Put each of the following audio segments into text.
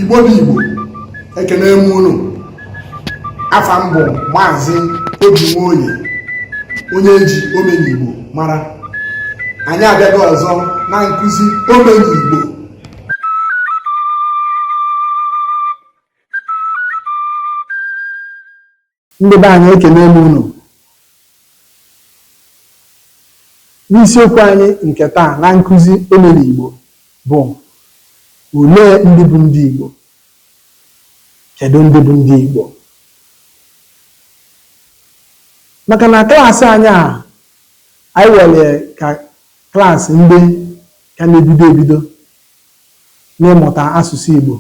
Igbo bụ Igbo, ekene m unu. Afa m bụ Maazị Obi Nwoye, onye eji Omenigbo mara. Anyị abịago ọzọ na nkụzi Omenigbo. Ndị be anyị ekene m unu. N'isiokwu anyị nke taa na nkụzi Omenigbo bụ olee ndị bụ ndị Igbo? Kedu ndị bụ ndị Igbo? Maka na klaasị anyị anyị were ka klaasị ndị ka na-ebido n'ịmụta asụsụ Igbo.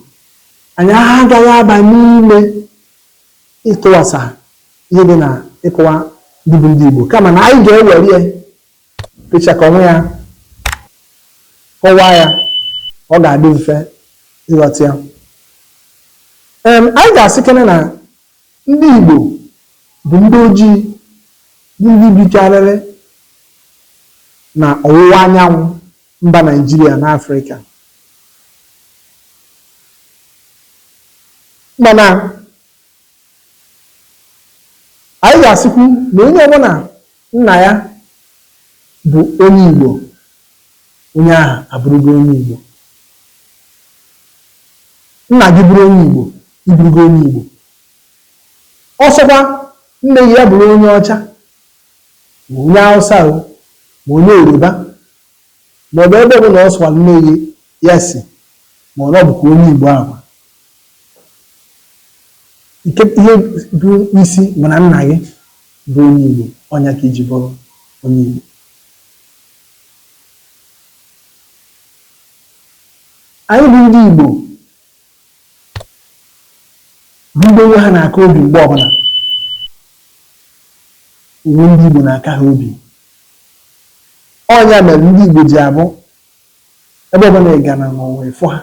Anyị agaghị aba n'ime ịtụwasa ihe dị na ịkọwa ndị bụ ndị Igbo, kama na anyị ga-ewere pịchakọ onwe ya, kọwaa ya, ọ ga-adị mfe ịghọta ya. Anyị ga-asịkene na ndị Igbo bụ ndị ojii, bụ ndị bikarịrị na ọwụwa anyanwụ mba Naịjirịa na Afrịka. Mana anyị ga-asịkwu na onye ọbụla nna ya bụ onye Igbo, onye ahụ abụrụgo onye Igbo. Nna gị bụrụ onye Igbo, ịbụrụgo onye Igbo. Ọsọkwa nne gị ya bụrụ onye ọcha, ma onye Hausa, ma onye Yoruba, ma ọ bụ ebe ọbụla ọ sụwara nne gị ya si, ma ọ bụkwa onye Igbo ahụ. Ihe bụ isi mana nna gị bụ onye Igbo, ọnya ka iji bụrụ onye Igbo. Anyị bụ ndị Igbo bụ ndị onwe ha na-aka obi mgbe ọbụla. Uwe ndị Igbo na-aka ha obi. Ọnya mere ndị Igbo ji abụ ebe ọbụla ị gara n'ụwa ịfụ ha.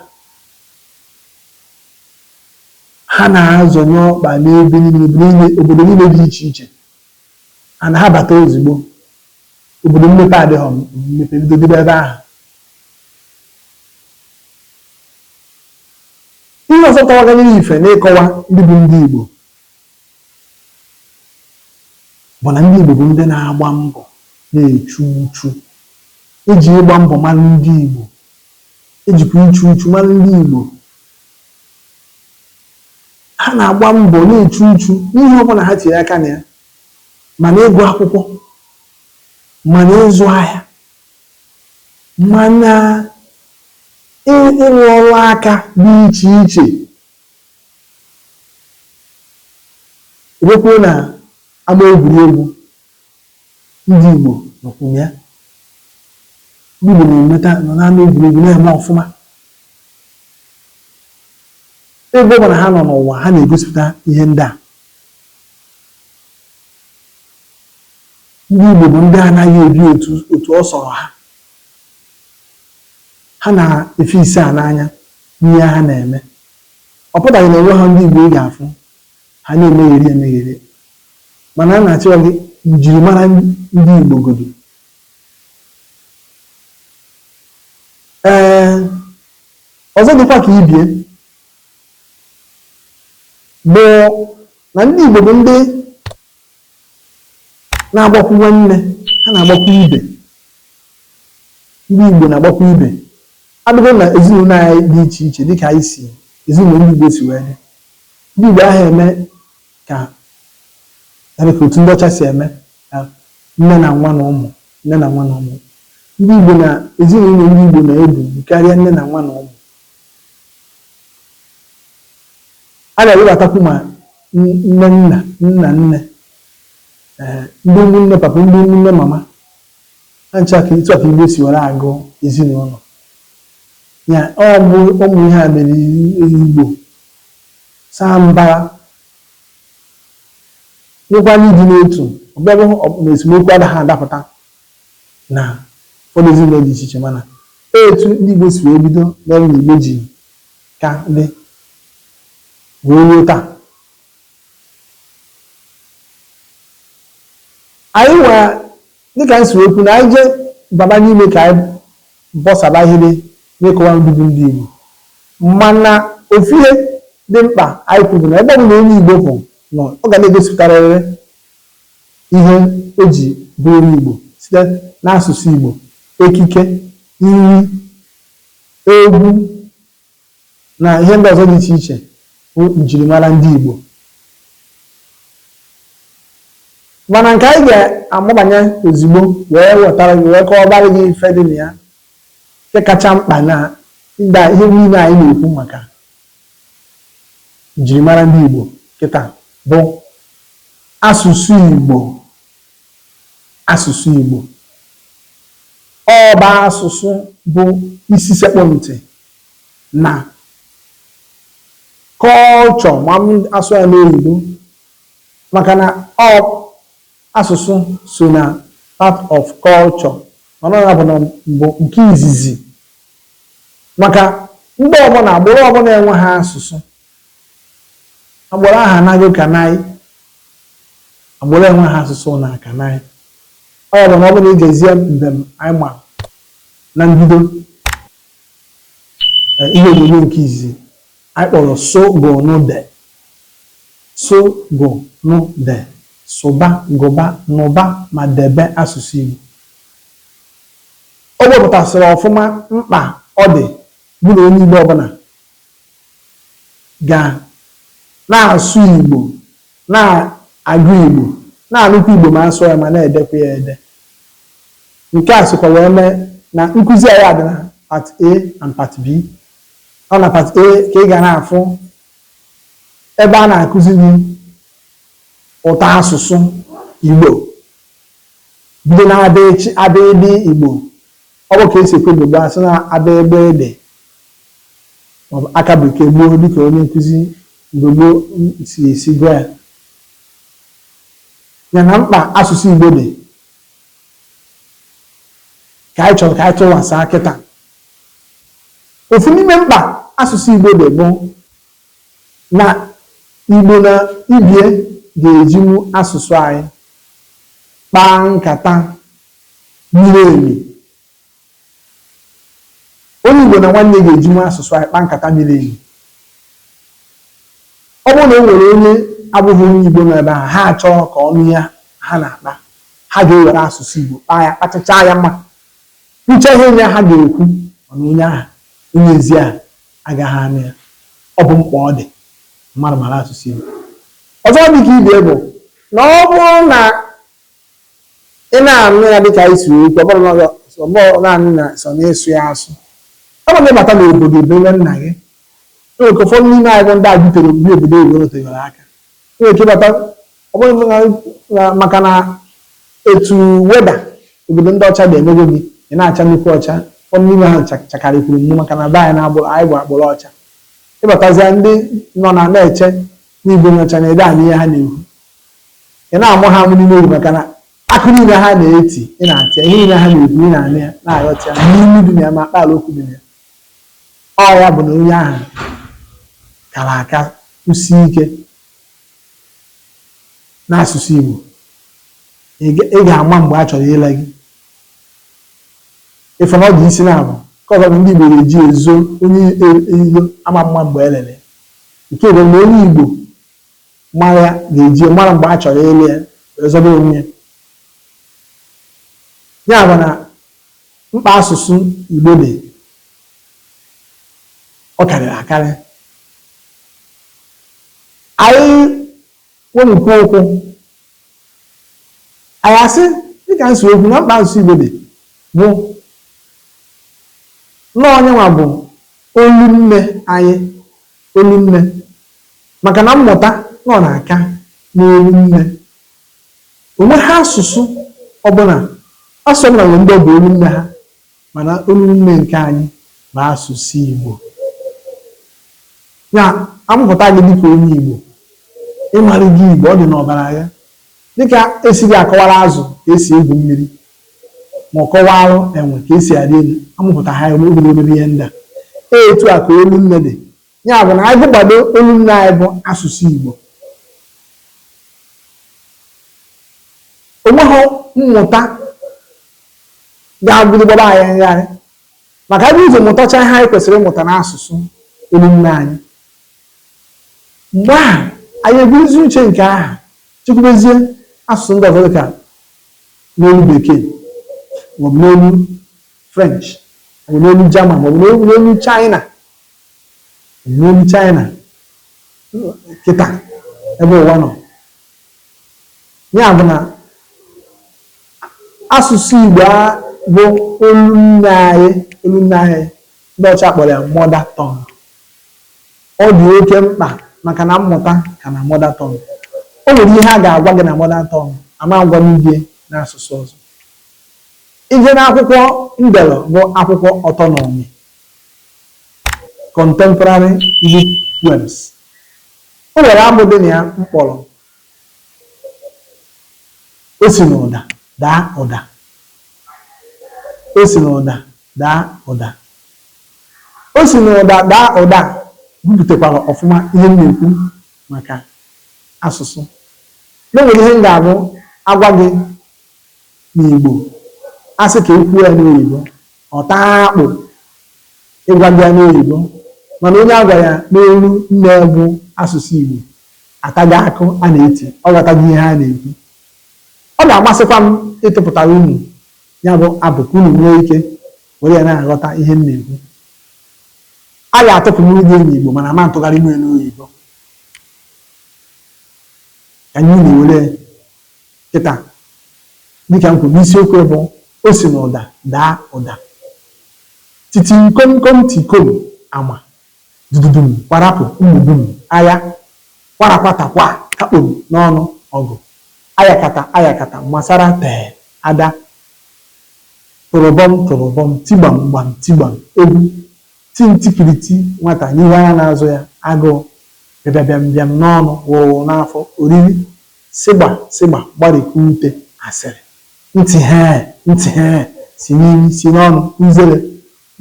Ha na-azọnye ọkpa n'ebe niile, obodo niile dị iche iche. Ha na-abata ozugbo. Obodo mmepe adịghị mmepe, bido debe ebe ahụ. Ihe ọzọ tọwaganyere ife n'ịkọwa ndị bụ ndị Igbo bụ na ndị Igbo bụ ndị na-agba mbọ, na-echu uchu. Eji ịgba mbọ mara ndị Igbo, ejikwa ichu uchu mara ndị Igbo. Ha na-agba mbọ na-echu uchu n'ihe ọbụla ha tinye aka na ya, mana ịgụ akwụkwọ, mana ịzụ ahịa, mana ịrụ ọrụ aka dị iche iche. Ebekwuo na agba egwuregwu, ndị Igbo nọkwuru ya. Ndị Igbo na-emeta nọ n'ama egwuregwu na-eme ọfụma. Ebe ọ bụla ha nọ n'ụwa, ha na-egosipụta ihe ndị a. Ndị Igbo bụ ndị anaghị ebi otu ọ sọrọ ha. Ha na-efe ise a n'anya n'ihe ha na-eme. Ọ pụtaghị na enwe ha ndị Igbo ị ga-afụ ha na-emegheri, mana a na-achọ gị njirimara ndị Igbo godo. Ọzọ dịkwa ka ibie bụ na ndị Igbo bụ ndị na-agbakwu nwanne, ha na-agbakwu ibe. Ndị Igbo na-agbakwu ibe. Abịago na ezinụlọ anyị dị iche iche, dịka anyị si ezinụlọ ndị Igbo si wee dị. Ndị Igbo ahụ eme ka otu ndị ọcha si eme, ka nne na nwa na ụmụ, nne na nwa na ụmụ. Ndị Igbo na ezinụlọ ndị Igbo na-ebu karịa nne na nwa na ụmụ. A na-ewebatakwu ma nne nna, nna nne, ndị ụmụnne papa, ndị ụmụnne mama. Ha ncha ka etu a ka Igbo si were agụ ezinụlọ. Ya ọ bụ ụmụ ihe a mere Igbo saa mbara, nwekwara ịdị n'otu. Ọbịabụ na esemokwu adaghị adapụta na ụfọdụ ezinụlọ dị iche iche, mana etu ndị Igbo si wee bido n'ebe na Igbo ji ka dị wee ruo taa. Anyị nwere dịka anyị si wee kwu na anyị jee baba n'ime ka anyị bọsaba ihe n'ịkọwa ndị bụ ndị Igbo. Mana ofu ihe dị mkpa anyị kwuru na ebe ọ bụla onye Igbo bụ nọ ọ ga na-egosipụtarịrị ihe o ji bụrụ Igbo site n'asụsụ Igbo, ekike, nri, egwu na ihe ndị ọzọ dị iche iche bụ njirimara ndị Igbo. Mana nke anyị ga-amụbanye ozugbo wee wetara gị wee kọwara gị ife dị na ya nke kacha mkpa na ihe niile anyị na-ekwu maka njirimara ndị Igbo kịta bụ asụsụ Igbo. Asụsụ Igbo ọ bụ asụsụ bụ isi sekpụ ntị na kọlchọ ma m asụ ya n'oyibo, maka na ọ asụsụ so na part of culture, mana ọ bụ nke izizi maka ndị ọbụla agbụrụ ọbụla enweghị asụsụ, agbụrụ ahụ anaghị ka naị, agbụrụ enweghị asụsụ na aka naị. Ọ ya bụ na ọ bụla ijezie mbem anyị ma na mbido ihe onyonyo nke izizi anyị kpọrọ sogonude, sogonude, sụba, gụba, nụba ma debe asụsụ Igbo. Ọ wepụtasịrị ọfụma mkpa ọ dị bụ na onye Igbo ọbụla ga na-asụ Igbo, na-agụ Igbo, na-anụkwa Igbo ma asụ ya ma na-edekwa ya ede. Nke a sokwa wee mee na nkụzi anyị adị na part A and part B. Ọ na part A ka ị ga na-afụ ebe a na-akụzi gị ụtọ asụsụ Igbo bido na abịdị Igbo. Ọ bụ ka esi ekwe Igbo asị na abịgbe ede maọbụ aka bekee gboo dịka onye nkụzi Igbo gboo si esi gwa ya. Ya na mkpa asụsụ Igbo dị ka anyị chọrọ ka anyị tụwasa kịta. Ofu n'ime mkpa asụsụ Igbo dị bụ na Igbo na ibie ga-ejinwu asụsụ anyị kpaa nkata miri emi. Onye Igbo na nwanne ga-ejinwu asụsụ anyị kpaa nkata miri emi. Ọ bụrụ na e nwere onye abụghị onye Igbo n'ebe ahụ, ha achọrọ ka ọnụ ya ha na-akpa, ha ga-ewere asụsụ Igbo kpaa ya, kpachachaa ya mma, uche ihe onye ha ga-ekwu, mana onye ahụ onye ezi a agaghị anụ ya. Ọ bụ mkpa ọ dị mmadụ mara asụsụ Igbo. Ọzọ dị ka ibe bụ na ọ bụrụ na ị na-anụ ya dịka anyị si okwu, ọ bụrụ naanị na so na-esu ya asụ, ọ bụ na ịbata n'obodo ebe nna gị, nwere ka ụfọdụ n'ime anyị bụ ndị a butere obi obodo oyibo notegoro aka, nwere ike ịbata ọ bụrụ maka na etu weda obodo ndị ọcha ga-emego gị, ị na-acha nnukwu ọcha, ụfọdụ n'ime ha chakarịkwuru mụ maka na be anyị anyị bụ agbụrụ ọcha. Ịbatazia ndị nọ na na-eche n'Igbo nyocha na ede anyị ihe ha na-ekwu, ị na-amụ ha amụ n'ime obi maka na akụ niile ha na-eti ị na-atị ihe niile ha na-ekwu ị na-anụ ya na-aghọta ya n'ilu dị na ya ma akpaala okwu dị na ya. Ọ ya bụ na onye ahụ kara aka kwụsi ike n'asụsụ Igbo. Ị ga-ama mgbe a chọrọ ile gị ịfụ na ọ dị isi na-abụ ka ọzọ ndị Igbo ga-eji ezo onye ilo ama mma mgbe elele. Nke bụ na onye Igbo mara ya ga-eji mara mgbe a chọrọ ile ya wee zọba onwe ya. Ya bụ na mkpa asụsụ Igbo dị ọ karịrị akarị. Anyị wemikwa okwu anyị asị dịka nsi okwu na mkpa asụsụ Igbo dị bụ na onye nwa bụ olu nne anyị, olu nne, maka na mmụta nọ na-aka n'olu nne. Onwe ha asụsụ ọbụla asụsụ ọbụla nwere ndị ọ bụ olu nne ha, mana olu nne nke anyị bụ asụsụ Igbo. Ya amụpụta gị dịka onye Igbo, ịmara gị Igbo ọ dị n'ọbara ya, dịka esighị akọwara azụ ka esi egwu mmiri ma ọ kọwalụ enwe ka esi adị elu, amụpụta ha obodo obere ihe ndị a. Etu a ka olu nne dị. Ya bụ na anyị gbado olu nne anyị bụ asụsụ Igbo. Onweghị mmụta ga-abụrụ gbaba anyị ngharị, maka ebe ụzọ mụtacha ihe anyị kwesịrị ịmụta n'asụsụ olu nne anyị mgbe a anyị ebuzi uche nke aha chekwubezie asụsụ ndị ọzọ dịka n'olu bekee maọbụ n'olu French maọbụ n'olu German maọbụ n'olu China n'olu China kịta ebe ụwa nọ. Ya bụ na asụsụ Igbo bụ olu nne anyị ndị ọcha kpọrọ ya mother tongue. Ọ dị oke mkpa maka na mmụta ka na mother tongue. O nwere ihe a ga-agwa gị na mother tongue ama ngwa n'ige n'asụsụ ọzọ. Ije n'akwụkwọ ndelo bụ akwụkwọ ọtọnọmi contemporary Igbo poems. O nwere abụ dị na ya mkpọrọ o si n'ụda daa ụda, o si n'ụda daa ụda, o si n'ụda daa ụda bupụtakwara ọfụma ihe m na-ekwu maka asụsụ. N'enwere ihe m ga-abụ agwa gị n'Igbo asị ka ekwuo ya n'oyibo ọ taa akpụ ịgwa gị ya n'oyibo, mana onye agwa ya n'olu nne bụ asụsụ Igbo ataghị akụ a na-eti, ọ ghọtaghị ihe ha na-ekwu. Ọ ga-amasịkwa m ịtụpụtara unu ya bụ abụ ka unu nwee ike were ya na-aghọta ihe m na-ekwu. A ga-atụpụ m gị n'Igbo mana ma ntụgharị m n'oyibo ka anyị na-ewere kịta dịka m kwuru n'isiokwu bụ o si n'ụda daa ụda. Titi kom kom tikom ama dududum kwarapụ ụmụdum agha kwarapatakwa kakpom n'ọnụ ọgụ ayakata masara tee ada tụrụbọm tụrụbọm tigbam gbam tigbam egwu tintikiriti nwata n'ihu anya na-azụ ya agụụ bịabịam bịam n'ọnụ wụrụ n'afọ oriri sịgba sịgba gbarịkwa ute asịrị ntị hee si n'imi si n'ọnụ uzere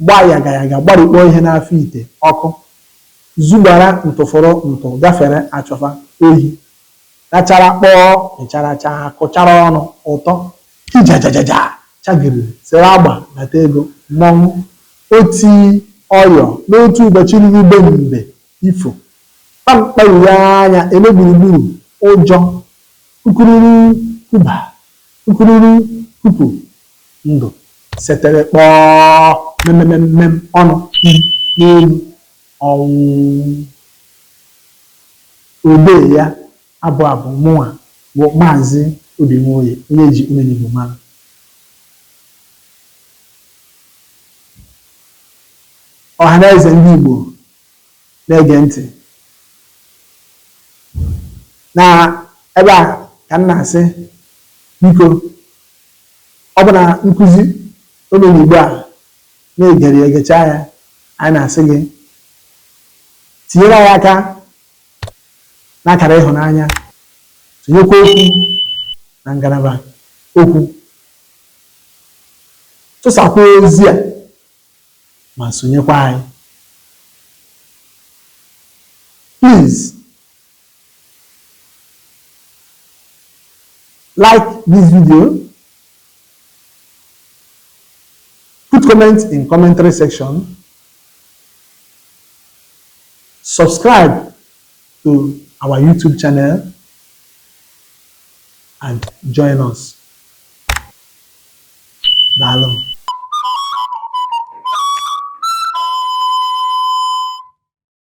gbaa yaga gbarịkpọ ihe n'afọ ite ọkụ zugbara ntụfọrọ ntụ gafere achọfa ohi gachara kpọọ ịcharacha kụchara ọnụ ụtọ kijajajaja chagiri sere agba nata ego mmọnwụ oti ọyọ n'otu ụbọchị ruru be mbe ifo kpamkparuru anya eme gburugburu ụjọ kukururu kuba kukururu kupu ndụ setere kpọọ mmemmem ọnụ n'elu ọnwụ. Odee ya abụ mụnwa bụ Maazị Obinwoye onye ji Umenigbo mara. Ọhaneze ndị Igbo na-ege ntị na ebe a ka m na-asị biko ọ bụ na nkụzi Omenigbo a na-egere egecha ya, anyị na-asị gị tinyere anyị aka n'akara ịhụnanya, tụnyekwa okwu na ngalaba okwu, tụsakwa ozi a ma sonyekwa anyị. Please like this video, put comments in commentary section, subscribe to our YouTube channel and join us. Daalụ.